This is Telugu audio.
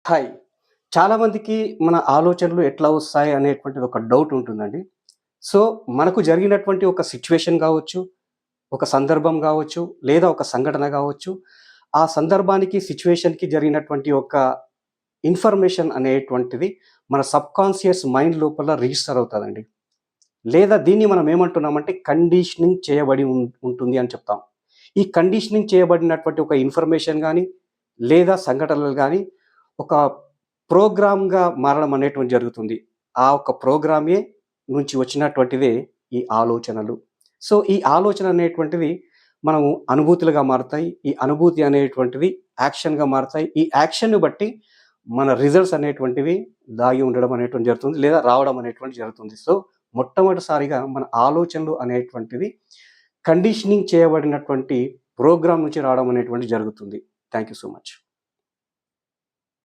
హాయ్. చాలామందికి మన ఆలోచనలు ఎట్లా వస్తాయి అనేటువంటిది ఒక డౌట్ ఉంటుందండి. సో, మనకు జరిగినటువంటి ఒక సిట్యుయేషన్ గావచ్చు, ఒక సందర్భం గావచ్చు, లేదా ఒక సంఘటన గావచ్చు, ఆ సందర్భానికి, సిట్యుయేషన్‌కి జరిగినటువంటి ఒక ఇన్ఫర్మేషన్ అనేటువంటిది మన సబ్‌కాన్షియస్ మైండ్ లోపల రిజిస్టర్ అవుతదండి. లేదా దీన్ని మనం ఏమంటున్నామంటే కండిషనింగ్ చేయబడి ఉంటుంది అని చెప్తాం. ఈ కండిషనింగ్ చేయబడినటువంటి ఒక ఇన్ఫర్మేషన్ గాని, లేదా సంఘటనలు గాని, ఒక ప్రోగ్రామ్‌గా మారడం అనేటువంటిది జరుగుతుంది. ఆ ఒక్క ప్రోగ్రామే నుంచి వచ్చినటువంటిదే ఈ ఆలోచనలు. సో, ఈ ఆలోచన అనేటువంటిది మనము అనుభూతులుగా మారతాయి. ఈ అనుభూతి అనేటువంటివి యాక్షన్‌గా మారతాయి. ఈ యాక్షన్‌ని బట్టి మన రిజల్ట్స్ అనేటువంటివి దాగి ఉండడం అనేటువంటిది జరుగుతుంది. లేదా రావడం అనేటువంటిది జరుగుతుంది. సో, మొట్టమొదటిసారిగా మన ఆలోచనలు అనేటువంటివి కండిషనింగ్ చేయబడినటువంటి ప్రోగ్రామ్ నుంచి రావడం అనేటువంటిది జరుగుతుంది. Thank you so much.